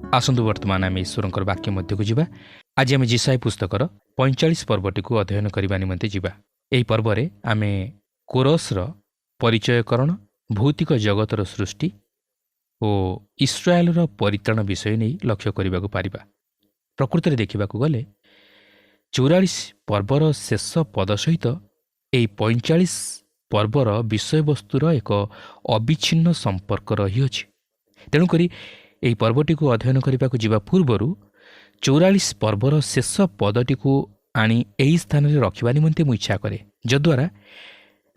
ଆସନ୍ତୁ ବର୍ତ୍ତମାନ ଆମେ ଈଶ୍ୱରଙ୍କର ବାକ୍ୟ ମଧ୍ୟକୁ ଯିବା। ଆଜି ଆମେ ଯିଶାୟ ପୁସ୍ତକର 45 ପର୍ବଟିକୁ ଅଧ୍ୟୟନ କରିବା ନିମନ୍ତେ ଯିବା। ଏହି ପର୍ବରେ ଆମେ କୋରସର ପରିଚୟକରଣ, ଭୌତିକ ଜଗତର ସୃଷ୍ଟି ଓ ଇସ୍ରାଏଲର ପରିତ୍ରାଣ ବିଷୟ ନେଇ ଲକ୍ଷ୍ୟ କରିବାକୁ ପାରିବା। ପ୍ରକୃତରେ ଦେଖିବାକୁ ଗଲେ 44 ପର୍ବର ଶେଷ ପଦ ସହିତ ଏହି 45 ପର୍ବର ବିଷୟବସ୍ତୁର ଏକ ଅବିଚ୍ଛିନ୍ନ ସମ୍ପର୍କ ରହିଅଛି। ତେଣୁକରି ଏହି ପର୍ବଟିକୁ ଅଧ୍ୟୟନ କରିବାକୁ ଯିବା ପୂର୍ବରୁ 44 ପର୍ବର ଶେଷ ପଦଟିକୁ ଆଣି ଏହି ସ୍ଥାନରେ ରଖିବା ନିମନ୍ତେ ମୁଁ ଇଚ୍ଛା କରେ, ଯଦ୍ୱାରା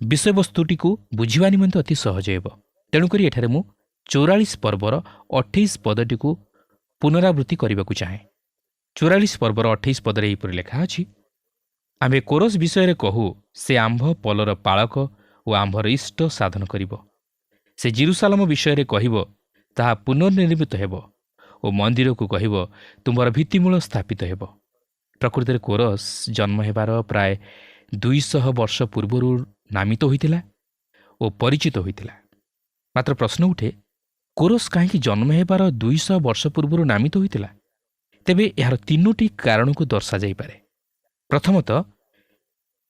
ବିଷୟବସ୍ତୁଟିକୁ ବୁଝିବା ନିମନ୍ତେ ଅତି ସହଜ ହେବ। ତେଣୁକରି ଏଠାରେ ମୁଁ 44 ପର୍ବର 28 ପଦଟିକୁ ପୁନରାବୃତ୍ତି କରିବାକୁ ଚାହେଁ। 44 ପର୍ବର 28 ପଦରେ ଏହିପରି ଲେଖା ଅଛି, ଆମ୍ଭେ କୋରସ ବିଷୟରେ କହୁ, ସେ ଆମ୍ଭ ପଲର ପାଳକ ଓ ଆମ୍ଭର ଇଷ୍ଟ ସାଧନ କରିବ। ସେ ଜିରୁସାଲମ ବିଷୟରେ କହିବ, ତାହା ପୁନର୍ନିର୍ମିତ ହେବ ଓ ମନ୍ଦିରକୁ କହିବ, ତୁମର ଭିତ୍ତିମୂଳ ସ୍ଥାପିତ ହେବ। ପ୍ରକୃତରେ କୋରସ ଜନ୍ମ ହେବାର ପ୍ରାୟ 200 ବର୍ଷ ପୂର୍ବରୁ ନାମିତ ହୋଇଥିଲା ଓ ପରିଚିତ ହୋଇଥିଲା। ମାତ୍ର ପ୍ରଶ୍ନ ଉଠେ, କୋରସ କାହିଁକି ଜନ୍ମ ହେବାର 200 ବର୍ଷ ପୂର୍ବରୁ ନାମିତ ହୋଇଥିଲା? ତେବେ ଏହାର 3ଟି କାରଣକୁ ଦର୍ଶାଯାଇପାରେ। ପ୍ରଥମତଃ,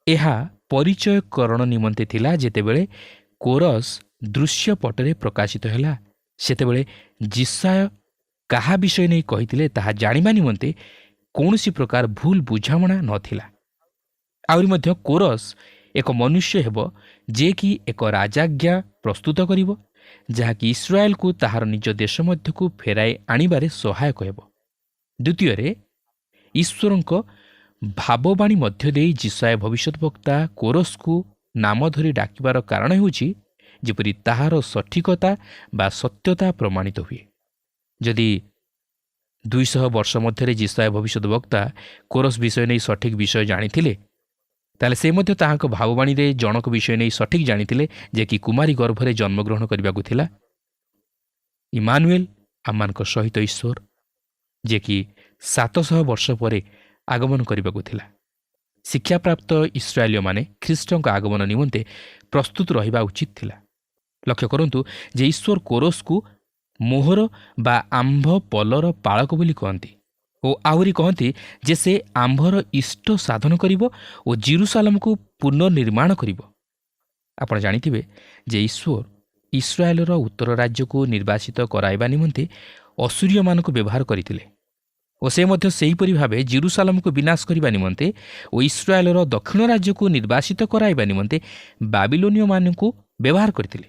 ଏହା ପରିଚୟକରଣ ନିମନ୍ତେ ଥିଲା। ଯେତେବେଳେ କୋରସ ଦୃଶ୍ୟପଟରେ ପ୍ରକାଶିତ ହେଲା, ସେତେବେଳେ ଯିଶାୟ କାହା ବିଷୟ ନେଇ କହିଥିଲେ ତାହା ଜାଣିବା ନିମନ୍ତେ କୌଣସି ପ୍ରକାର ଭୁଲ ବୁଝାମଣା ନଥିଲା। ଆହୁରି ମଧ୍ୟ କୋରସ ଏକ ମନୁଷ୍ୟ ହେବ, ଯିଏକି ଏକ ରାଜାଜ୍ଞା ପ୍ରସ୍ତୁତ କରିବ, ଯାହାକି ଇସ୍ରାଏଲକୁ ତାହାର ନିଜ ଦେଶ ମଧ୍ୟକୁ ଫେରାଇ ଆଣିବାରେ ସହାୟକ ହେବ। ଦ୍ୱିତୀୟରେ, ଈଶ୍ୱରଙ୍କ ଭାବବାଣୀ ମଧ୍ୟ ଦେଇ ଯିଶାୟ ଭବିଷ୍ୟତ ବକ୍ତା କୋରସକୁ ନାମ ଧରି ଡାକିବାର କାରଣ ହେଉଛି ଯେପରି ତାହାର ସଠିକତା ବା ସତ୍ୟତା ପ୍ରମାଣିତ ହୁଏ। ଯଦି 200 ବର୍ଷ ମଧ୍ୟରେ ଯିଶାୟ ଭବିଷ୍ୟତ ବକ୍ତା କୋରସ ବିଷୟ ନେଇ ସଠିକ୍ ବିଷୟ ଜାଣିଥିଲେ, ତାହେଲେ ସେ ମଧ୍ୟ ତାହାଙ୍କ ଭାବବାଣୀରେ ଜଣକ ବିଷୟ ନେଇ ସଠିକ୍ ଜାଣିଥିଲେ, ଯେ କି କୁମାରୀ ଗର୍ଭରେ ଜନ୍ମଗ୍ରହଣ କରିବାକୁ ଥିଲା। ଇମାନୁଏଲ, ଆମମାନଙ୍କ ସହିତ ଈଶ୍ୱର, ଯେ କି 700 ବର୍ଷ ପରେ ଆଗମନ କରିବାକୁ ଥିଲା। ଶିକ୍ଷାପ୍ରାପ୍ତ ଇସ୍ରାଏଲୀୟମାନେ ଖ୍ରୀଷ୍ଟଙ୍କ ଆଗମନ ନିମନ୍ତେ ପ୍ରସ୍ତୁତ ରହିବା ଉଚିତ ଥିଲା। ଲକ୍ଷ୍ୟ କରନ୍ତୁ ଯେ ଈଶ୍ୱର କୋରସକୁ ମୋହର ବା ଆମ୍ଭ ପଲର ପାଳକ ବୋଲି କହନ୍ତି ଓ ଆହୁରି କହନ୍ତି ଯେ ସେ ଆମ୍ଭର ଇଷ୍ଟ ସାଧନ କରିବ ଓ ଜିରୁସାଲମକୁ ପୁନର୍ନିର୍ମାଣ କରିବ। ଆପଣ ଜାଣିଥିବେ ଯେ ଈଶ୍ୱର ଇସ୍ରାଏଲର ଉତ୍ତର ରାଜ୍ୟକୁ ନିର୍ବାସିତ କରାଇବା ନିମନ୍ତେ ଅସୁରୀୟମାନଙ୍କୁ ବ୍ୟବହାର କରିଥିଲେ ଓ ସେ ମଧ୍ୟ ସେହିପରି ଭାବେ ଜିରୁସାଲମକୁ ବିନାଶ କରିବା ନିମନ୍ତେ ଓ ଇସ୍ରାଏଲର ଦକ୍ଷିଣ ରାଜ୍ୟକୁ ନିର୍ବାସିତ କରାଇବା ନିମନ୍ତେ ବାବିଲୋନୀୟମାନଙ୍କୁ ବ୍ୟବହାର କରିଥିଲେ।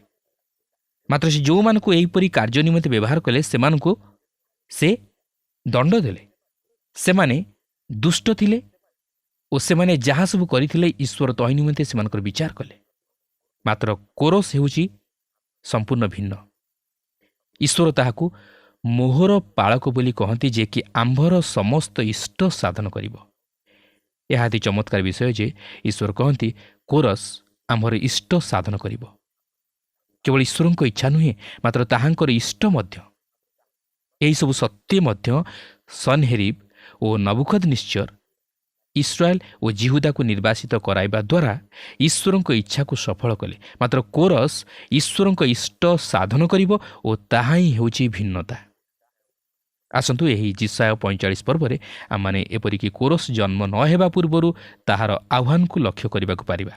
ମାତ୍ର ସେ ଯେଉଁମାନଙ୍କୁ ଏହିପରି କାର୍ଯ୍ୟ ନିମନ୍ତେ ବ୍ୟବହାର କଲେ, ସେମାନଙ୍କୁ ସେ ଦଣ୍ଡ ଦେଲେ। ସେମାନେ ଦୁଷ୍ଟ ଥିଲେ ଓ ସେମାନେ ଯାହା ସବୁ କରିଥିଲେ ଈଶ୍ୱର ତହିଁ ନିମନ୍ତେ ସେମାନଙ୍କର ବିଚାର କଲେ। ମାତ୍ର କୋରସ ହେଉଛି ସମ୍ପୂର୍ଣ୍ଣ ଭିନ୍ନ। ଈଶ୍ୱର ତାହାକୁ ମୋହର ପାଳକ ବୋଲି କହନ୍ତି, ଯେ କି ଆମ୍ଭର ସମସ୍ତ ଇଷ୍ଟ ସାଧନ କରିବ। ଏହା ଅତି ଚମତ୍କାର ବିଷୟ ଯେ ଈଶ୍ୱର କହନ୍ତି କୋରସ ଆମ୍ଭର ଇଷ୍ଟ ସାଧନ କରିବ। କେବଳ ଈଶ୍ୱରଙ୍କ ଇଚ୍ଛା ନୁହେଁ, ମାତ୍ର ତାହାଙ୍କର ଇଷ୍ଟ ମଧ୍ୟ। ଏହିସବୁ ସତ୍ୟ ମଧ୍ୟ ସନ୍ହେରିବ ଓ ନବୁକଦନେସ୍ସର ଇସ୍ରାଏଲ ଓ ଜିହୁଦାକୁ ନିର୍ବାସିତ କରାଇବା ଦ୍ୱାରା ଈଶ୍ୱରଙ୍କ ଇଚ୍ଛାକୁ ସଫଳ କଲେ। ମାତ୍ର କୋରସ ଈଶ୍ୱରଙ୍କ ଇଷ୍ଟ ସାଧନ କରିବ ଓ ତାହା ହିଁ ହେଉଛି ଭିନ୍ନତା। ଆସନ୍ତୁ ଏହି ଯିଶାୟ 45 ପର୍ବରେ ଆମମାନେ ଏପରିକି କୋରସ ଜନ୍ମ ନ ହେବା ପୂର୍ବରୁ ତାହାର ଆହ୍ୱାନକୁ ଲକ୍ଷ୍ୟ କରିବାକୁ ପାରିବା।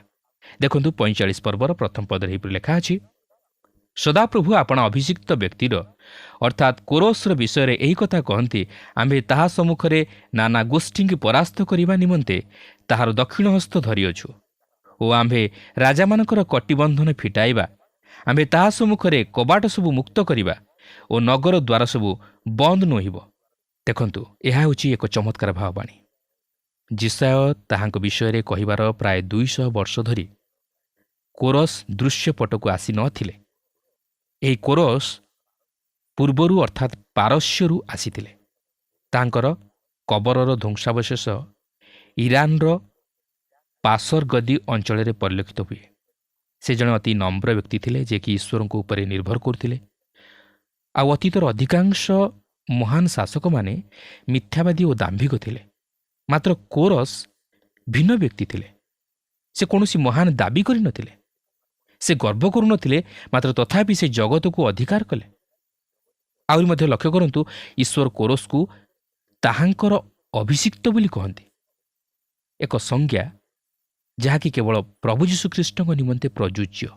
ଦେଖନ୍ତୁ 45 ପର୍ବର ପ୍ରଥମ ପଦରେ ଏହିପରି ଲେଖା ଅଛି, ସଦାପ୍ରଭୁ ଆପଣା ଅଭିଷିକ୍ତ ବ୍ୟକ୍ତିର ଅର୍ଥାତ୍ କୋରସର ବିଷୟରେ ଏହି କଥା କହନ୍ତି, ଆମ୍ଭେ ତାହା ସମ୍ମୁଖରେ ନାନା ଗୋଷ୍ଠୀଙ୍କୁ ପରାସ୍ତ କରିବା ନିମନ୍ତେ ତାହାର ଦକ୍ଷିଣ ହସ୍ତ ଧରିଅଛୁ ଓ ଆମ୍ଭେ ରାଜାମାନଙ୍କର କଟିବନ୍ଧନ ଫିଟାଇବା। ଆମ୍ଭେ ତାହା ସମ୍ମୁଖରେ କବାଟ ସବୁ ମୁକ୍ତ କରିବା ଓ ନଗର ଦ୍ୱାର ସବୁ ବନ୍ଦ ନୋହିବ। ଦେଖନ୍ତୁ, ଏହା ହେଉଛି ଏକ ଚମତ୍କାର ଭାବବାଣୀ। ଯିଶାୟ ତାହାଙ୍କ ବିଷୟରେ କହିବାର ପ୍ରାୟ 200 ବର୍ଷ ଧରି କୋରସ ଦୃଶ୍ୟପଟକୁ ଆସି ନଥିଲେ। ଏହି କୋରସ ପୂର୍ବରୁ ଅର୍ଥାତ୍ ପାରସ୍ୟରୁ ଆସିଥିଲେ। ତାଙ୍କର କବରର ଧ୍ୱଂସାବଶେଷ ଇରାନର ପାସର ଗଦି ଅଞ୍ଚଳରେ ପରିଲକ୍ଷିତ ହୁଏ। ସେ ଜଣେ ଅତି ନମ୍ର ବ୍ୟକ୍ତି ଥିଲେ, ଯେ କି ଈଶ୍ୱରଙ୍କ ଉପରେ ନିର୍ଭର କରୁଥିଲେ। ଆଉ ଅତୀତର ଅଧିକାଂଶ ମହାନ ଶାସକମାନେ ମିଥ୍ୟାବାଦୀ ଓ ଦାମ୍ଭିକ ଥିଲେ। ମାତ୍ର କୋରସ ଭିନ୍ନ ବ୍ୟକ୍ତି ଥିଲେ। ସେ କୌଣସି ମହାନ ଦାବି କରିନଥିଲେ। ସେ ଗର୍ବ କରୁନଥିଲେ, ମାତ୍ର ତଥାପି ସେ ଜଗତକୁ ଅଧିକାର କଲେ। ଆହୁରି ମଧ୍ୟ ଲକ୍ଷ୍ୟ କରନ୍ତୁ, ଈଶ୍ୱର କୋରସକୁ ତାହାଙ୍କର ଅଭିଷିକ୍ତ ବୋଲି କହନ୍ତି, ଏକ ସଂଜ୍ଞା ଯାହାକି କେବଳ ପ୍ରଭୁ ଯୀଶୁଖ୍ରୀଷ୍ଟଙ୍କ ନିମନ୍ତେ ପ୍ରଯୁଜ୍ୟ।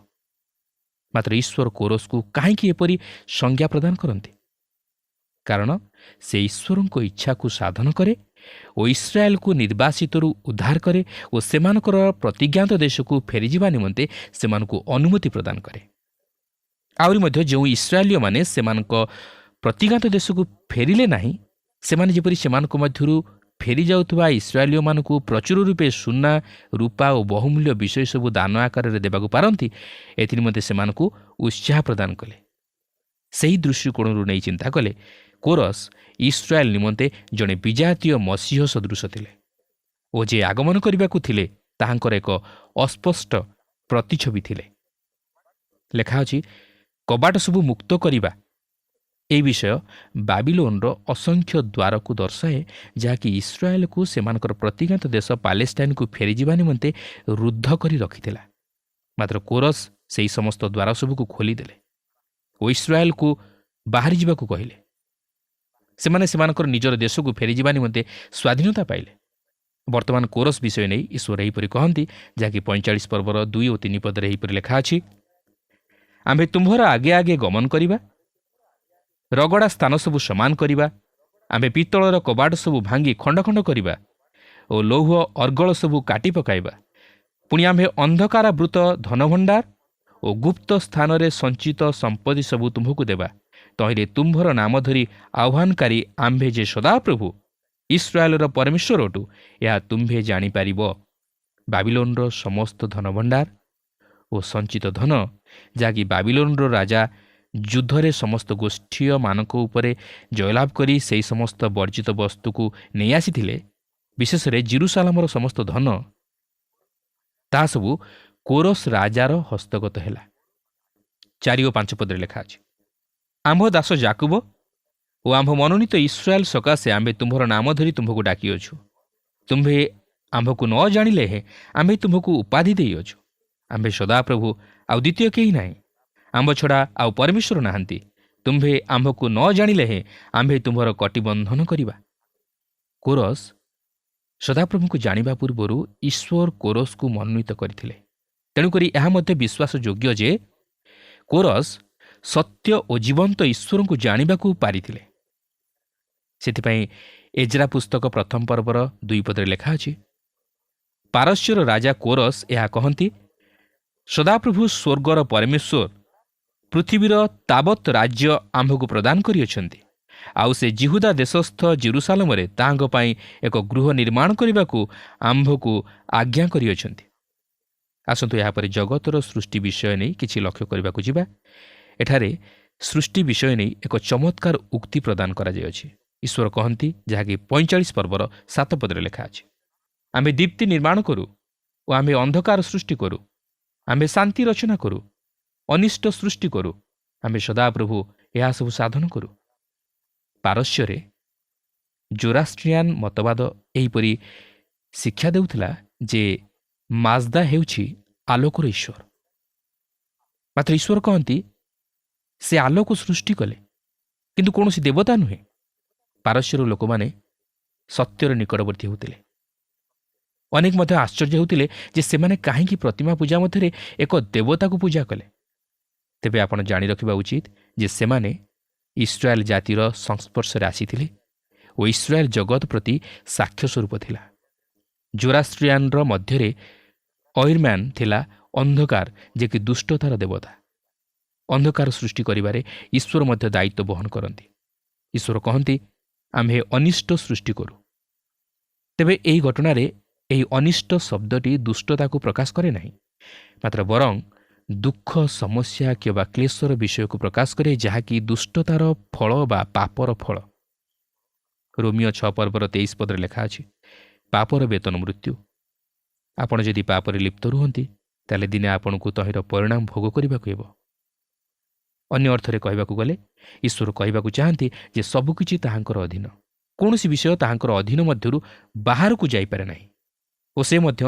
ମାତ୍ର ଈଶ୍ୱର କୋରସକୁ କାହିଁକି ଏପରି ସଂଜ୍ଞା ପ୍ରଦାନ କରନ୍ତି? କାରଣ ସେ ଈଶ୍ୱରଙ୍କ ଇଚ୍ଛାକୁ ସାଧନ କରେ ଓ ଇସ୍ରାଏଲକୁ ନିର୍ବାସିତରୁ ଉଦ୍ଧାର କରେ ଓ ସେମାନଙ୍କର ପ୍ରତିଜ୍ଞାତ ଦେଶକୁ ଫେରିଯିବା ନିମନ୍ତେ ସେମାନଙ୍କୁ ଅନୁମତି ପ୍ରଦାନ କରେ। ଆହୁରି ମଧ୍ୟ ଯେଉଁ ଇସ୍ରାଏଲୀୟମାନେ ସେମାନଙ୍କ ପ୍ରତିଜ୍ଞାତ ଦେଶକୁ ଫେରିଲେ ନାହିଁ, ସେମାନେ ଯେପରି ସେମାନଙ୍କ ମଧ୍ୟରୁ ଫେରିଯାଉଥିବା ଇସ୍ରାଏଲୀୟମାନଙ୍କୁ ପ୍ରଚୁର ରୂପେ ସୁନା, ରୂପା ଓ ବହୁମୂଲ୍ୟ ବିଷୟ ସବୁ ଦାନ ଆକାରରେ ଦେବାକୁ ପାରନ୍ତି, ଏଥିନିମନ୍ତେ ସେମାନଙ୍କୁ ଉତ୍ସାହ ପ୍ରଦାନ କଲେ। ସେହି ଦୃଷ୍ଟିକୋଣରୁ ନେଇ ଚିନ୍ତା କଲେ କୋରସ ଇସ୍ରାଏଲ ନିମନ୍ତେ ଜଣେ ବିଜାତୀୟ ମସିହ ସଦୃଶ ଥିଲେ ଓ ଯେ ଆଗମନ କରିବାକୁ ଥିଲେ ତାହାଙ୍କର ଏକ ଅସ୍ପଷ୍ଟ ପ୍ରତିଛବି ଥିଲେ। ଲେଖା ଅଛି, କବାଟ ସବୁ ମୁକ୍ତ କରିବା। ଏହି ବିଷୟ ବାବିଲୋନର ଅସଂଖ୍ୟ ଦ୍ୱାରକୁ ଦର୍ଶାଏ, ଯାହାକି ଇସ୍ରାଏଲକୁ ସେମାନଙ୍କର ପ୍ରତିଜ୍ଞାତ ଦେଶ ପାଲେଷ୍ଟାଇନକୁ ଫେରିଯିବା ନିମନ୍ତେ ରୁଦ୍ଧ କରି ରଖିଥିଲା। ମାତ୍ର କୋରସ ସେହି ସମସ୍ତ ଦ୍ୱାର ସବୁକୁ ଖୋଲିଦେଲେ ଓ ଇସ୍ରାଏଲକୁ ବାହାରି ଯିବାକୁ କହିଲେ। ସେମାନେ ସେମାନଙ୍କର ନିଜର ଦେଶକୁ ଫେରିଯିବା ନିମନ୍ତେ ସ୍ୱାଧୀନତା ପାଇଲେ। ବର୍ତ୍ତମାନ କୋରସ ବିଷୟ ନେଇ ଈଶ୍ୱର ଏହିପରି କହନ୍ତି, ଯାହାକି 45 ପର୍ବର 2 ଓ 3 ପଦରେ ଏହିପରି ଲେଖା ଅଛି, ଆମ୍ଭେ ତୁମ୍ଭର ଆଗେ ଆଗେ ଗମନ କରିବା, ରଗଡ଼ା ସ୍ଥାନ ସବୁ ସମାନ କରିବା, ଆମ୍ଭେ ପିତ୍ତଳର କବାଟ ସବୁ ଭାଙ୍ଗି ଖଣ୍ଡ ଖଣ୍ଡ କରିବା ଓ ଲୌହ ଅର୍ଗଳ ସବୁ କାଟି ପକାଇବା। ପୁଣି ଆମ୍ଭେ ଅନ୍ଧକାରାବୃତ ଧନଭଣ୍ଡାର ଓ ଗୁପ୍ତ ସ୍ଥାନରେ ସଞ୍ଚିତ ସମ୍ପତ୍ତି ସବୁ ତୁମ୍ଭକୁ ଦେବା। ତହିଁରେ ତୁମ୍ଭର ନାମ ଧରି ଆହ୍ୱାନକାରୀ ଆମ୍ଭେ ଯେ ସଦାପ୍ରଭୁ ଇସ୍ରାଏଲର ପରମେଶ୍ୱର ଅଟୁ, ଏହା ତୁମ୍ଭେ ଜାଣିପାରିବ। ବାବିଲୋନର ସମସ୍ତ ଧନଭଣ୍ଡାର ଓ ସଞ୍ଚିତ ଧନ, ଯାହାକି ବାବିଲୋନର ରାଜା ଯୁଦ୍ଧରେ ସମସ୍ତ ଗୋଷ୍ଠୀୟମାନଙ୍କ ଉପରେ ଜୟଲାଭ କରି ସେହି ସମସ୍ତ ବର୍ଜିତ ବସ୍ତୁକୁ ନେଇ ଆସିଥିଲେ, ବିଶେଷରେ ଜିରୁସାଲାମର ସମସ୍ତ ଧନ, ତାହା ସବୁ କୋରସ ରାଜାର ହସ୍ତଗତ ହେଲା। 4 ଓ 5 ପଦରେ ଲେଖା ଅଛି, ଆମ୍ଭ ଦାସ ଯାକୁବ ଓ ଆମ୍ଭ ମନୋନୀତ ଇସ୍ରାଏଲ ସକାଶେ ଆମ୍ଭେ ତୁମ୍ଭର ନାମ ଧରି ତୁମ୍ଭକୁ ଡାକିଅଛୁ। ତୁମ୍ଭେ ଆମ୍ଭକୁ ନ ଜାଣିଲେ ହେଁ ଆମ୍ଭେ ତୁମ୍ଭକୁ ଉପାଧି ଦେଇଅଛୁ। ଆମ୍ଭେ ସଦାପ୍ରଭୁ, ଆଉ ଦ୍ୱିତୀୟ କେହି ନାହିଁ। ଆମ୍ଭ ଛଡ଼ା ଆଉ ପରମେଶ୍ୱର ନାହାନ୍ତି। ତୁମ୍ଭେ ଆମ୍ଭକୁ ନ ଜାଣିଲେ ହେଁ ଆମ୍ଭେ ତୁମ୍ଭର କଟିବନ୍ଧନ କରିବା। କୋରସ ସଦାପ୍ରଭୁଙ୍କୁ ଜାଣିବା ପୂର୍ବରୁ ଈଶ୍ୱର କୋରସକୁ ମନୋନୀତ କରିଥିଲେ। ତେଣୁକରି ଏହା ମଧ୍ୟ ବିଶ୍ୱାସଯୋଗ୍ୟ ଯେ କୋରସ ସତ୍ୟ ଓ ଜୀବନ୍ତ ଈଶ୍ୱରଙ୍କୁ ଜାଣିବାକୁ ପାରିଥିଲେ। ସେଥିପାଇଁ ଏଜ୍ରା ପୁସ୍ତକ 1 ପର୍ବର 2 ପଦରେ ଲେଖା ଅଛି, ପାରସ୍ୟର ରାଜା କୋରସ ଏହା କହନ୍ତି, ସଦାପ୍ରଭୁ ସ୍ୱର୍ଗର ପରମେଶ୍ୱର ପୃଥିବୀର ତାବତ୍ ରାଜ୍ୟ ଆମ୍ଭକୁ ପ୍ରଦାନ କରିଅଛନ୍ତି, ଆଉ ସେ ଜିହୁଦା ଦେଶସ୍ଥ ଜେରୁସାଲମରେ ତାହାଙ୍କ ପାଇଁ ଏକ ଗୃହ ନିର୍ମାଣ କରିବାକୁ ଆମ୍ଭକୁ ଆଜ୍ଞା କରିଅଛନ୍ତି। ଆସନ୍ତୁ ଏହାପରେ ଜଗତର ସୃଷ୍ଟି ବିଷୟ ନେଇ କିଛି ଲକ୍ଷ୍ୟ କରିବାକୁ ଯିବା। ଏଠାରେ ସୃଷ୍ଟି ବିଷୟ ନେଇ ଏକ ଚମତ୍କାର ଉକ୍ତି ପ୍ରଦାନ କରାଯାଇଅଛି। ଈଶ୍ୱର କହନ୍ତି, ଯାହାକି 45 ପର୍ବର 7 ପଦରେ ଲେଖା ଅଛି, ଆମ୍ଭେ ଦୀପ୍ତି ନିର୍ମାଣ କରୁ ଓ ଆମ୍ଭେ ଅନ୍ଧକାର ସୃଷ୍ଟି କରୁ, ଆମ୍ଭେ ଶାନ୍ତି ରଚନା କରୁ, ଅନିଷ୍ଟ ସୃଷ୍ଟି କରୁ, ଆମ୍ଭେ ସଦାପ୍ରଭୁ ଏହା ସବୁ ସାଧନ କରୁ। ପାରସ୍ୟରେ ଜୋରାଷ୍ଟ୍ରିଆନ ମତବାଦ ଏହିପରି ଶିକ୍ଷା ଦେଉଥିଲା ଯେ ମାଜଦା ହେଉଛି ଆଲୋକର ଈଶ୍ୱର। ମାତ୍ର ଈଶ୍ୱର କହନ୍ତି, ସେ ଆଲୋକ ସୃଷ୍ଟି କଲେ, କିନ୍ତୁ କୌଣସି ଦେବତା ନୁହେଁ। ପାରସ୍ୟର ଲୋକମାନେ ସତ୍ୟର ନିକଟବର୍ତ୍ତୀ ହେଉଥିଲେ। ଅନେକ ମଧ୍ୟ ଆଶ୍ଚର୍ଯ୍ୟ ହେଉଥିଲେ ଯେ ସେମାନେ କାହିଁକି ପ୍ରତିମା ପୂଜା ମଧ୍ୟରେ ଏକ ଦେବତାକୁ ପୂଜା କଲେ। ତେବେ ଆପଣ ଜାଣି ରଖିବା ଉଚିତ ଯେ ସେମାନେ ଇସ୍ରାଏଲ ଜାତିର ସଂସ୍ପର୍ଶରେ ଆସିଥିଲେ ଓ ଇସ୍ରାଏଲ ଜଗତ ପ୍ରତି ସାକ୍ଷ୍ୟ ସ୍ୱରୂପ ଥିଲା। ଜୋରାଷ୍ଟ୍ରିଆନର ମଧ୍ୟରେ ଅଇରମ୍ୟାନ ଥିଲା ଅନ୍ଧକାର, ଯିଏକି ଦୁଷ୍ଟତାର ଦେବତା। ଅନ୍ଧକାର ସୃଷ୍ଟି କରିବାରେ ଈଶ୍ୱର ମଧ୍ୟ ଦାୟିତ୍ୱ ବହନ କରନ୍ତି। ଈଶ୍ୱର କହନ୍ତି, ଆମ୍ଭେ ଅନିଷ୍ଟ ସୃଷ୍ଟି କରୁ। ତେବେ ଏହି ଘଟଣାରେ ଏହି ଅନିଷ୍ଟ ଶବ୍ଦଟି ଦୁଷ୍ଟତାକୁ ପ୍ରକାଶ କରେ ନାହିଁ, ମାତ୍ର ବରଂ ଦୁଃଖ, ସମସ୍ୟା କିମ୍ବା କ୍ଲେଶର ବିଷୟକୁ ପ୍ରକାଶ କରେ, ଯାହାକି ଦୁଷ୍ଟତାର ଫଳ ବା ପାପର ଫଳ। ରୋମିଓ 6 ପର୍ବର 23 ପଦରେ ଲେଖା ଅଛି, ପାପର ବେତନ ମୃତ୍ୟୁ। ଆପଣ ଯଦି ପାପରେ ଲିପ୍ତ ରୁହନ୍ତି, ତାହେଲେ ଦିନେ ଆପଣଙ୍କୁ ତହିଁର ପରିଣାମ ଭୋଗ କରିବାକୁ ହେବ। ଅନ୍ୟ ଅର୍ଥରେ କହିବାକୁ ଗଲେ ଈଶ୍ୱର କହିବାକୁ ଚାହାନ୍ତି ଯେ ସବୁକିଛି ତାହାଙ୍କର ଅଧୀନ। କୌଣସି ବିଷୟ ତାହାଙ୍କର ଅଧୀନ ମଧ୍ୟରୁ ବାହାରକୁ ଯାଇପାରେ ନାହିଁ ଓ ସେ ମଧ୍ୟ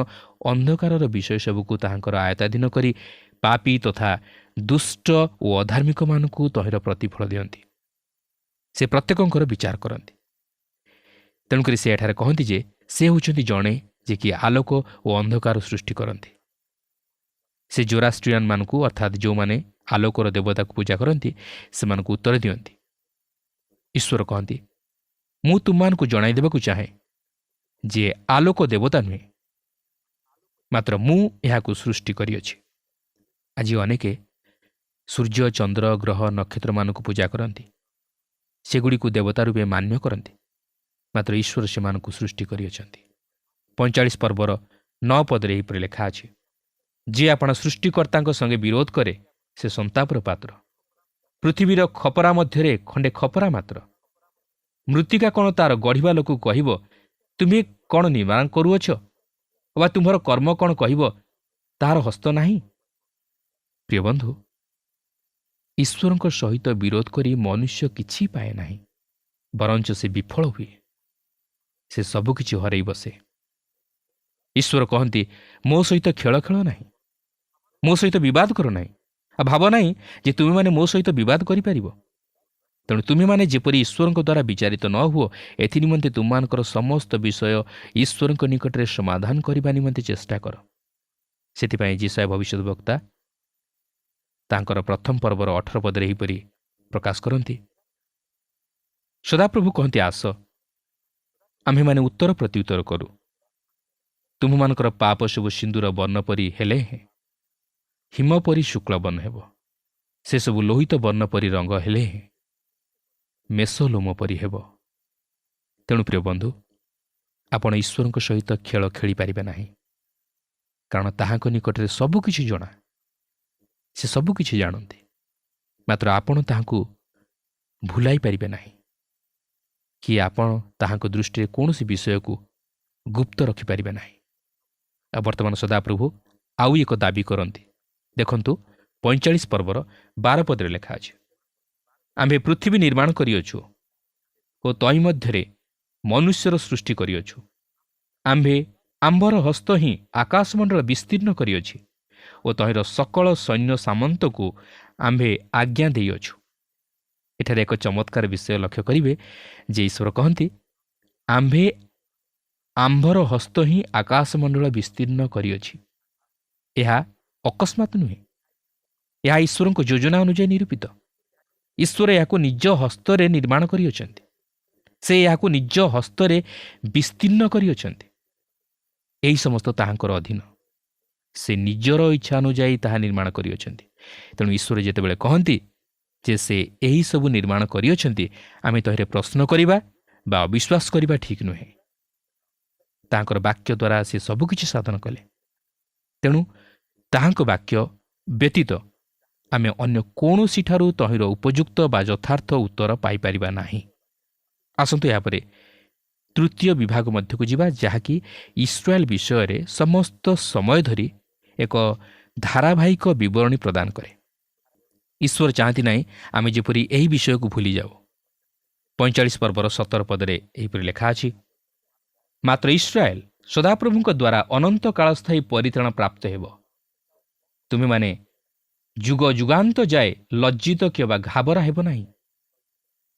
ଅନ୍ଧକାରର ବିଷୟ ସବୁକୁ ତାହାଙ୍କର ଆୟତ୍ତାଧୀନ କରି ପାପୀ ତଥା ଦୁଷ୍ଟ ଓ ଅଧାର୍ମିକମାନଙ୍କୁ ତହିଁର ପ୍ରତିଫଳ ଦିଅନ୍ତି। ସେ ପ୍ରତ୍ୟେକଙ୍କର ବିଚାର କରନ୍ତି। ତେଣୁକରି ସେ ଏଠାରେ କହନ୍ତି ଯେ ସେ ହେଉଛନ୍ତି ଜଣେ ଯେ କି ଆଲୋକ ଓ ଅନ୍ଧକାର ସୃଷ୍ଟି କରନ୍ତି। ସେ ଜୋରାଷ୍ଟ୍ରିଆନମାନଙ୍କୁ ଅର୍ଥାତ୍ ଯେଉଁମାନେ ଆଲୋକର ଦେବତାକୁ ପୂଜା କରନ୍ତି ସେମାନଙ୍କୁ ଉତ୍ତର ଦିଅନ୍ତି। ଈଶ୍ୱର କହନ୍ତି, ମୁଁ ତୁମମାନଙ୍କୁ ଜଣାଇ ଦେବାକୁ ଚାହେଁ ଯେ ଆଲୋକ ଦେବତା ନୁହେଁ, ମାତ୍ର ମୁଁ ଏହାକୁ ସୃଷ୍ଟି କରିଅଛି। ଆଜି ଅନେକ ସୂର୍ଯ୍ୟ, ଚନ୍ଦ୍ର, ଗ୍ରହ, ନକ୍ଷତ୍ରମାନଙ୍କୁ ପୂଜା କରନ୍ତି। ସେଗୁଡ଼ିକୁ ଦେବତା ରୂପେ ମାନ୍ୟ କରନ୍ତି, ମାତ୍ର ଈଶ୍ୱର ସେମାନଙ୍କୁ ସୃଷ୍ଟି କରିଅଛନ୍ତି। 45 ପର୍ବର 9 ପଦରେ ଏହିପରି ଲେଖା ଅଛି, ଯିଏ ଆପଣା ସୃଷ୍ଟିକର୍ତ୍ତାଙ୍କ ସଙ୍ଗେ ବିରୋଧ କରେ ସେ ସନ୍ତାପର ପାତ୍ର। ପୃଥିବୀର ଖପରା ମଧ୍ୟରେ ଖଣ୍ଡେ ଖପରା ମାତ୍ର। ମୃତ୍ତିକା କ'ଣ ତାର ଗଢ଼ିବା ଲୋକକୁ କହିବ, ତୁମେ କ'ଣ ନିର୍ମାଣ କରୁଅଛ? ବା ତୁମ୍ଭର କର୍ମ କ'ଣ କହିବ, ତାହାର ହସ୍ତ ନାହିଁ? ପ୍ରିୟ ବନ୍ଧୁ, ଈଶ୍ୱରଙ୍କ ସହିତ ବିରୋଧ କରି ମନୁଷ୍ୟ କିଛି ପାଏ ନାହିଁ, ବରଞ୍ଚ ସେ ବିଫଳ ହୁଏ। ସେ ସବୁକିଛି ହରାଇ ବସେ। ଈଶ୍ୱର କହନ୍ତି, ମୋ ସହିତ ଖେଳ ଖେଳ ନାହିଁ, ମୋ ସହିତ ବିବାଦ କର ନାହିଁ। ଆଉ ଭାବ ନାହିଁ ଯେ ତୁମେମାନେ ମୋ ସହିତ ବିବାଦ କରିପାରିବ। ତେଣୁ ତୁମେମାନେ ଯେପରି ଈଶ୍ୱରଙ୍କ ଦ୍ୱାରା ବିଚାରିତ ନ ହୁଅ, ଏଥି ନିମନ୍ତେ ତୁମମାନଙ୍କର ସମସ୍ତ ବିଷୟ ଈଶ୍ୱରଙ୍କ ନିକଟରେ ସମାଧାନ କରିବା ନିମନ୍ତେ ଚେଷ୍ଟା କର। ସେଥିପାଇଁ ଯିଶାୟା ଭବିଷ୍ୟତ ବକ୍ତା ତାଙ୍କର ପ୍ରଥମ ପର୍ବର 18 ପଦରେ ଏହିପରି ପ୍ରକାଶ କରନ୍ତି, ସଦାପ୍ରଭୁ କହନ୍ତି, ଆସ ଆମ୍ଭେମାନେ ଉତ୍ତର ପ୍ରତ୍ୟୁତ୍ତର କରୁ। ତୁମମାନଙ୍କର ପାପ ସବୁ ସିନ୍ଦୁର ବର୍ଣ୍ଣ ପରି ହେଲେ ହିମ ପରି ଶୁକ୍ଳ ବର୍ଣ୍ଣ ହେବ। ସେସବୁ ଲୋହିତ ବର୍ଣ୍ଣ ପରି ରଙ୍ଗ ହେଲେ ମେଷ ଲୋମ ପରି ହେବ। ତେଣୁ ପ୍ରିୟ ବନ୍ଧୁ, ଆପଣ ଈଶ୍ୱରଙ୍କ ସହିତ ଖେଳ ଖେଳିପାରିବେ ନାହିଁ, କାରଣ ତାହାଙ୍କ ନିକଟରେ ସବୁକିଛି ଜଣା। ସେ ସବୁକିଛି ଜାଣନ୍ତି, ମାତ୍ର ଆପଣ ତାହାଙ୍କୁ ଭୁଲାଇ ପାରିବେ ନାହିଁ, କି ଆପଣ ତାହାଙ୍କ ଦୃଷ୍ଟିରେ କୌଣସି ବିଷୟକୁ ଗୁପ୍ତ ରଖିପାରିବେ ନାହିଁ। ଆଉ ବର୍ତ୍ତମାନ ସଦାପ୍ରଭୁ ଆଉ ଏକ ଦାବି କରନ୍ତି। ଦେଖନ୍ତୁ 45 ପର୍ବର 12 ପଦରେ ଲେଖା ଅଛି, ଆମ୍ଭେ ପୃଥିବୀ ନିର୍ମାଣ କରିଅଛୁ ଓ ତହିଁ ମଧ୍ୟରେ ମନୁଷ୍ୟର ସୃଷ୍ଟି କରିଅଛୁ। ଆମ୍ଭର ହସ୍ତ ହିଁ ଆକାଶମଣ୍ଡଳ ବିସ୍ତୀର୍ଣ୍ଣ କରିଅଛି ଓ ତହିଁର ସକଳ ସୈନ୍ୟ ସାମନ୍ତକୁ ଆମ୍ଭେ ଆଜ୍ଞା ଦେଇଅଛୁ। ଏଠାରେ ଏକ ଚମତ୍କାର ବିଷୟ ଲକ୍ଷ୍ୟ କରିବେ ଯେ ଈଶ୍ୱର କହନ୍ତି, ଆମ୍ଭର ହସ୍ତ ହିଁ ଆକାଶମଣ୍ଡଳ ବିସ୍ତୀର୍ଣ୍ଣ କରିଅଛି। ଏହା ଅକସ୍ମାତ୍ ନୁହେଁ, ଏହା ଈଶ୍ୱରଙ୍କ ଯୋଜନା ଅନୁଯାୟୀ ନିରୂପିତ। ଈଶ୍ୱର ଏହାକୁ ନିଜ ହସ୍ତରେ ନିର୍ମାଣ କରିଅଛନ୍ତି। ସେ ଏହାକୁ ନିଜ ହସ୍ତରେ ବିସ୍ତୀର୍ଣ୍ଣ କରିଅଛନ୍ତି। ଏହି ସମସ୍ତ ତାହାଙ୍କର ଅଧୀନ। ସେ ନିଜର ଇଚ୍ଛା ଅନୁଯାୟୀ ତାହା ନିର୍ମାଣ କରିଅଛନ୍ତି। ତେଣୁ ଈଶ୍ୱର ଯେତେବେଳେ କହନ୍ତି ଯେ ସେ ଏହିସବୁ ନିର୍ମାଣ କରିଅଛନ୍ତି, ଆମେ ତହିଁରେ ପ୍ରଶ୍ନ କରିବା ବା ଅବିଶ୍ୱାସ କରିବା ଠିକ୍ ନୁହେଁ। ତାହାଙ୍କର ବାକ୍ୟ ଦ୍ୱାରା ସେ ସବୁକିଛି ସାଧନ କଲେ। ତେଣୁ ତାହାଙ୍କ ବାକ୍ୟ ବ୍ୟତୀତ ଆମେ ଅନ୍ୟ କୌଣସିଠାରୁ ତହିଁର ଉପଯୁକ୍ତ ବା ଯଥାର୍ଥ ଉତ୍ତର ପାଇପାରିବା ନାହିଁ। ଆସନ୍ତୁ ଏହାପରେ ତୃତୀୟ ବିଭାଗ ମଧ୍ୟକୁ ଯିବା, ଯାହାକି ଇସ୍ରାଏଲ ବିଷୟରେ ସମସ୍ତ ସମୟ ଧରି ଏକ ଧାରାବାହିକ ବିବରଣୀ ପ୍ରଦାନ କରେ। ଈଶ୍ୱର ଚାହାନ୍ତି ନାହିଁ ଆମେ ଯେପରି ଏହି ବିଷୟକୁ ଭୁଲିଯାଉ। 45 ପର୍ବର 17 ପଦରେ ଏହିପରି ଲେଖା ଅଛି, ମାତ୍ର ଇସ୍ରାଏଲ ସଦାପ୍ରଭୁଙ୍କ ଦ୍ୱାରା ଅନନ୍ତ କାଳସ୍ଥାୟୀ ପରିତ୍ରାଣ ପ୍ରାପ୍ତ ହେବ। ତୁମେମାନେ ଯୁଗ ଯୁଗାନ୍ତ ଯାଏ ଲଜ୍ଜିତ କିମ୍ବା ଘାବରା ହେବ ନାହିଁ।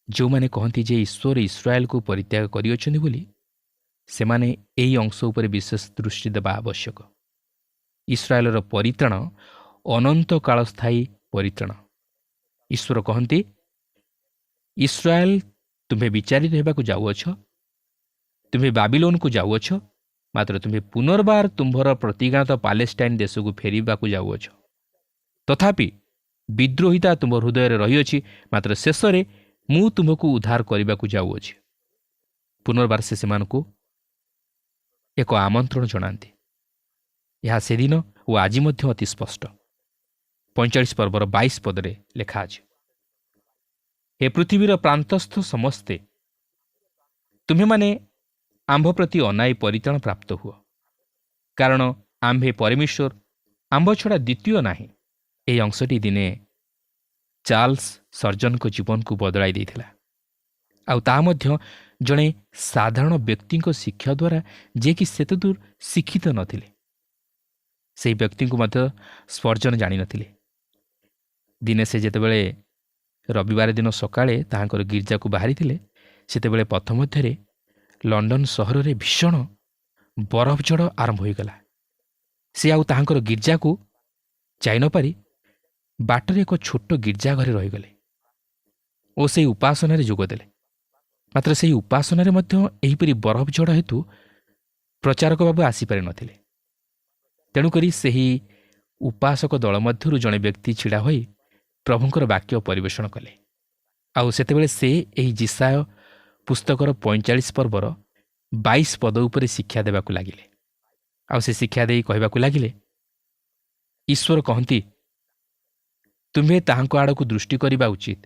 ଯେଉଁମାନେ କହନ୍ତି ଯେ ଈଶ୍ୱର ଇସ୍ରାଏଲକୁ ପରିତ୍ୟାଗ କରିଅଛନ୍ତି ବୋଲି, ସେମାନେ ଏହି ଅଂଶ ଉପରେ ବିଶେଷ ଦୃଷ୍ଟି ଦେବା ଆବଶ୍ୟକ। ଇସ୍ରାଏଲର ପରିତ୍ରାଣ ଅନନ୍ତ କାଳସ୍ଥାୟୀ ପରିତ୍ରାଣ। ଈଶ୍ୱର କହନ୍ତି, ଇସ୍ରାଏଲ, ତୁମ୍ଭେ ବିଚାରିତ ହେବାକୁ ଯାଉଅଛ, ତୁମ୍ଭେ ବାବିଲୋନକୁ ଯାଉଅଛ, ମାତ୍ର ତୁମ୍ଭେ ପୁନର୍ବାର ତୁମ୍ଭର ପ୍ରତିଜ୍ଞାତ ପାଲେଷ୍ଟାଇନ୍ ଦେଶକୁ ଫେରିବାକୁ ଯାଉଅଛ। ତଥାପି ବିଦ୍ରୋହିତା ତୁମ୍ଭ ହୃଦୟରେ ରହିଅଛି, ମାତ୍ର ଶେଷରେ ମୁଁ ତୁମ୍ଭକୁ ଉଦ୍ଧାର କରିବାକୁ ଯାଉଅଛି। ପୁନର୍ବାର ସେ ସେମାନଙ୍କୁ ଏକ ଆମନ୍ତ୍ରଣ ଜଣାନ୍ତି। ଏହା ସେଦିନ ଓ ଆଜି ମଧ୍ୟ ଅତି ସ୍ପଷ୍ଟ। 45 ପର୍ବର 22 ପଦରେ ଲେଖା ଅଛି, ହେ ପୃଥିବୀର ପ୍ରାନ୍ତସ୍ଥ ସମସ୍ତେ, ତୁମେମାନେ ଆମ୍ଭ ପ୍ରତି ଅନାଇ ପରିତ୍ରାଣ ପ୍ରାପ୍ତ ହୁଅ, କାରଣ ଆମ୍ଭେ ପରମେଶ୍ୱର, ଆମ୍ଭ ଛଡ଼ା ଦ୍ୱିତୀୟ ନାହିଁ। ଏହି ଅଂଶଟି ଦିନେ ଚାର୍ଲସ ସର୍ଜନଙ୍କ ଜୀବନକୁ ବଦଳାଇ ଦେଇଥିଲା। ଆଉ ତାହା ମଧ୍ୟ ଜଣେ ସାଧାରଣ ବ୍ୟକ୍ତିଙ୍କ ଶିକ୍ଷା ଦ୍ୱାରା, ଯିଏକି ସେତେଦୂର ଶିକ୍ଷିତ ନଥିଲେ। ସେହି ବ୍ୟକ୍ତିଙ୍କୁ ମଧ୍ୟ ସ୍ପର୍ଜନ ଜାଣିନଥିଲେ। ଦିନେ ସେ ଯେତେବେଳେ ରବିବାର ଦିନ ସକାଳେ ତାହାଙ୍କର ଗିର୍ଜାକୁ ବାହାରିଥିଲେ, ସେତେବେଳେ ପଥ ମଧ୍ୟରେ ଲଣ୍ଡନ ସହରରେ ଭୀଷଣ ବରଫ ଝଡ଼ ଆରମ୍ଭ ହୋଇଗଲା। ସେ ଆଉ ତାହାଙ୍କର ଗିର୍ଜାକୁ ଯାଇ ନ ପାରି ବାଟରେ ଏକ ଛୋଟ ଗିର୍ଜା ଘରେ ରହିଗଲେ ଓ ସେହି ଉପାସନାରେ ଯୋଗ ଦେଲେ। ମାତ୍ର ସେହି ଉପାସନାରେ ମଧ୍ୟ ଏହିପରି ବରଫ ଝଡ଼ ହେତୁ ପ୍ରଚାରକ ବାବୁ ଆସିପାରିନଥିଲେ। ତେଣୁକରି ସେହି ଉପାସକ ଦଳ ମଧ୍ୟରୁ ଜଣେ ବ୍ୟକ୍ତି ଛିଡ଼ା ହୋଇ ପ୍ରଭୁଙ୍କର ବାକ୍ୟ ପରିବେଷଣ କଲେ। ଆଉ ସେତେବେଳେ ସେ ଏହି ଯିଶାୟ ପୁସ୍ତକର 45 ପର୍ବର 22 ପଦ ଉପରେ ଶିକ୍ଷା ଦେବାକୁ ଲାଗିଲେ। ଆଉ ସେ ଶିକ୍ଷା ଦେଇ କହିବାକୁ ଲାଗିଲେ, ଈଶ୍ୱର କହନ୍ତି, ତୁମ୍ଭେ ତାହାଙ୍କ ଆଡ଼କୁ ଦୃଷ୍ଟି କରିବା ଉଚିତ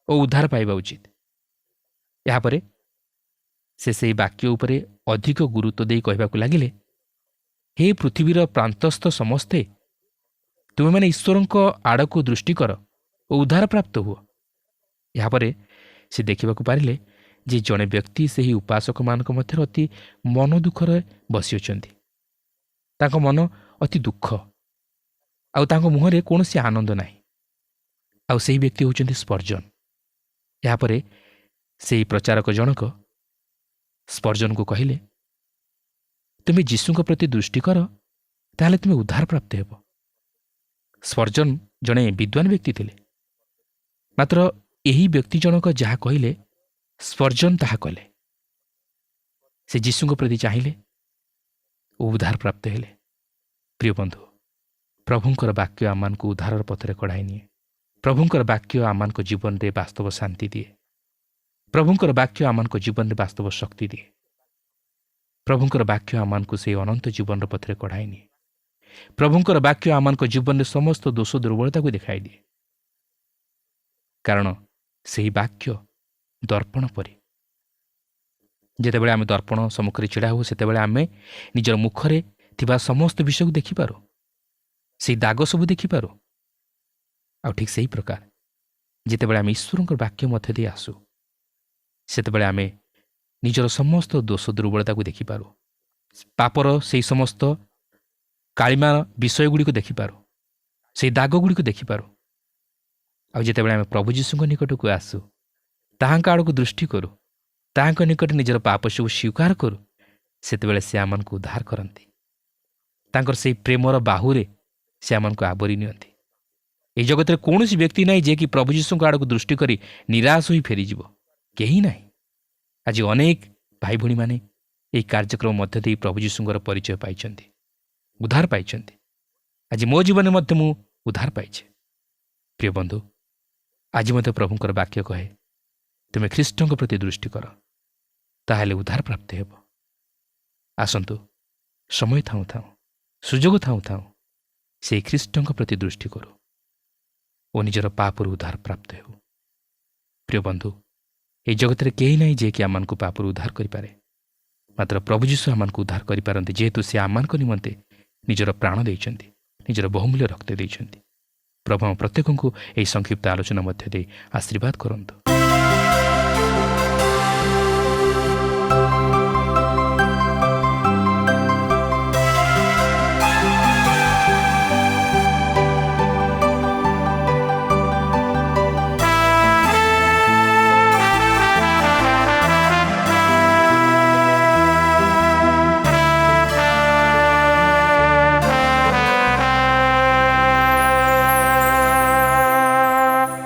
ଓ ଉଦ୍ଧାର ପାଇବା ଉଚିତ। ଏହାପରେ ସେ ସେହି ବାକ୍ୟ ଉପରେ ଅଧିକ ଗୁରୁତ୍ୱ ଦେଇ କହିବାକୁ ଲାଗିଲେ, ହେ ପୃଥିବୀର ପ୍ରାନ୍ତସ୍ଥ ସମସ୍ତେ, ତୁମେମାନେ ଈଶ୍ୱରଙ୍କ ଆଡ଼କୁ ଦୃଷ୍ଟି କର ଓ ଉଦ୍ଧାର ପ୍ରାପ୍ତ ହୁଅ। ଏହାପରେ ସେ ଦେଖିବାକୁ ପାରିଲେ ଯେ ଜଣେ ବ୍ୟକ୍ତି ସେହି ଉପାସକମାନଙ୍କ ମଧ୍ୟରେ ଅତି ମନ ଦୁଃଖରେ ବସିଅଛନ୍ତି। ତାଙ୍କ ମନ ଅତି ଦୁଃଖ, ଆଉ ତାଙ୍କ ମୁହଁରେ କୌଣସି ଆନନ୍ଦ ନାହିଁ। ଆଉ ସେହି ବ୍ୟକ୍ତି ହେଉଛନ୍ତି ସ୍ପର୍ଜନ। ଏହାପରେ ସେହି ପ୍ରଚାରକ ଜଣକ ସ୍ପର୍ଜନକୁ କହିଲେ, ତୁମେ ଯୀଶୁଙ୍କ ପ୍ରତି ଦୃଷ୍ଟି କର, ତାହେଲେ ତୁମେ ଉଦ୍ଧାର ପ୍ରାପ୍ତ ହେବ। ସ୍ପର୍ଜନ ଜଣେ ବିଦ୍ୱାନ ବ୍ୟକ୍ତି ଥିଲେ। ମାତ୍ର ଏହି ବ୍ୟକ୍ତି ଜଣକ ଯାହା କହିଲେ ସ୍ପର୍ଜନ ତାହା କଲେ। ସେ ଯୀଶୁଙ୍କ ପ୍ରତି ଚାହିଁଲେ ଓ ଉଦ୍ଧାର ପ୍ରାପ୍ତ ହେଲେ। ପ୍ରିୟ ବନ୍ଧୁ, ପ୍ରଭୁଙ୍କର ବାକ୍ୟ ଆମମାନଙ୍କୁ ଉଦ୍ଧାରର ପଥରେ କଢ଼ାଇ ନିଏ। ପ୍ରଭୁଙ୍କର ବାକ୍ୟ ଆମମାନଙ୍କ ଜୀବନରେ ବାସ୍ତବ ଶାନ୍ତି ଦିଏ। ପ୍ରଭୁଙ୍କର ବାକ୍ୟ ଆମମାନଙ୍କ ଜୀବନରେ ବାସ୍ତବ ଶକ୍ତି ଦିଏ। ପ୍ରଭୁଙ୍କର ବାକ୍ୟ ଆମମାନଙ୍କୁ ସେହି ଅନନ୍ତ ଜୀବନର ପଥରେ କଢ଼ାଇ ନିଏ। ପ୍ରଭୁଙ୍କର ବାକ୍ୟ ଆମମାନଙ୍କ ଜୀବନରେ ସମସ୍ତ ଦୋଷ ଦୁର୍ବଳତାକୁ ଦେଖାଇ ଦିଏ। କାରଣ ସେହି ବାକ୍ୟ ଦର୍ପଣ ପରି। ଯେତେବେଳେ ଆମେ ଦର୍ପଣ ସମ୍ମୁଖରେ ଛିଡ଼ା ହେଉ, ସେତେବେଳେ ଆମେ ନିଜର ମୁଖରେ ଥିବା ସମସ୍ତ ବିଷୟକୁ ଦେଖିପାରୁ, ସେହି ଦାଗ ସବୁ ଦେଖିପାରୁ। ଆଉ ଠିକ୍ ସେହି ପ୍ରକାର ଯେତେବେଳେ ଆମେ ଈଶ୍ୱରଙ୍କର ବାକ୍ୟ ମଧ୍ୟ ଦେଇ ଆସୁ, ସେତେବେଳେ ଆମେ ନିଜର ସମସ୍ତ ଦୋଷ ଦୁର୍ବଳତାକୁ ଦେଖିପାରୁ, ପାପର ସେହି ସମସ୍ତ କାଳିମା ବିଷୟଗୁଡ଼ିକୁ ଦେଖିପାରୁ, ସେହି ଦାଗଗୁଡ଼ିକୁ ଦେଖିପାରୁ। ଆଉ ଯେତେବେଳେ ଆମେ ପ୍ରଭୁ ଯୀଶୁଙ୍କ ନିକଟକୁ ଆସୁ, ତାହାଙ୍କ ଆଡ଼କୁ ଦୃଷ୍ଟି କରୁ, ତାହାଙ୍କ ନିକଟରେ ନିଜର ପାପ ସବୁ ସ୍ୱୀକାର କରୁ, ସେତେବେଳେ ସେ ଆମମାନଙ୍କୁ ଉଦ୍ଧାର କରନ୍ତି। ତାଙ୍କର ସେହି ପ୍ରେମର ବାହୁରେ ସେ ଆମମାନଙ୍କୁ ଆବରି ନିଅନ୍ତି। ଏହି ଜଗତରେ କୌଣସି ବ୍ୟକ୍ତି ନାହିଁ ଯିଏକି ପ୍ରଭୁ ଯୀଶୁଙ୍କ ଆଡ଼କୁ ଦୃଷ୍ଟି କରି ନିରାଶ ହୋଇ ଫେରିଯିବ। କେହି ନାହିଁ। ଆଜି ଅନେକ ଭାଇ ଭଉଣୀମାନେ ଏହି କାର୍ଯ୍ୟକ୍ରମ ମଧ୍ୟ ଦେଇ ପ୍ରଭୁ ଯୀଶୁଙ୍କର ପରିଚୟ ପାଇଛନ୍ତି, ଉଦ୍ଧାର ପାଇଛନ୍ତି। ଆଜି ମୋ ଜୀବନରେ ମଧ୍ୟ ମୁଁ ଉଦ୍ଧାର ପାଇଛି। ପ୍ରିୟ ବନ୍ଧୁ, ଆଜି ମଧ୍ୟ ପ୍ରଭୁଙ୍କର ବାକ୍ୟ କହେ, ତୁମେ ଖ୍ରୀଷ୍ଟଙ୍କ ପ୍ରତି ଦୃଷ୍ଟି କର, ତାହେଲେ ଉଦ୍ଧାର ପ୍ରାପ୍ତ ହେବ। ଆସନ୍ତୁ, ସମୟ ଥାଉଁ ଥାଉଁ, ସୁଯୋଗ ଥାଉଁ ଥାଉଁ ସେହି ଖ୍ରୀଷ୍ଟଙ୍କ ପ୍ରତି ଦୃଷ୍ଟି କରୁ ଓ ନିଜର ପାପରୁ ଉଦ୍ଧାର ପ୍ରାପ୍ତ ହେଉ। ପ୍ରିୟ ବନ୍ଧୁ, ଏହି ଜଗତରେ କେହି ନାହିଁ ଯିଏକି ଆମମାନଙ୍କୁ ପାପରୁ ଉଦ୍ଧାର କରିପାରେ। ମାତ୍ର ପ୍ରଭୁ ଯୀଶୁ ଆମମାନଙ୍କୁ ଉଦ୍ଧାର କରିପାରନ୍ତି, ଯେହେତୁ ସେ ଆମମାନଙ୍କ ନିମନ୍ତେ ନିଜର ପ୍ରାଣ ଦେଇଛନ୍ତି, ନିଜର ବହୁମୂଲ୍ୟ ରକ୍ତ ଦେଇଛନ୍ତି। ପ୍ରଭୁ ଆମ ପ୍ରତ୍ୟେକଙ୍କୁ ଏହି ସଂକ୍ଷିପ୍ତ ଆଲୋଚନା ମଧ୍ୟ ଦେଇ ଆଶୀର୍ବାଦ କରନ୍ତୁ।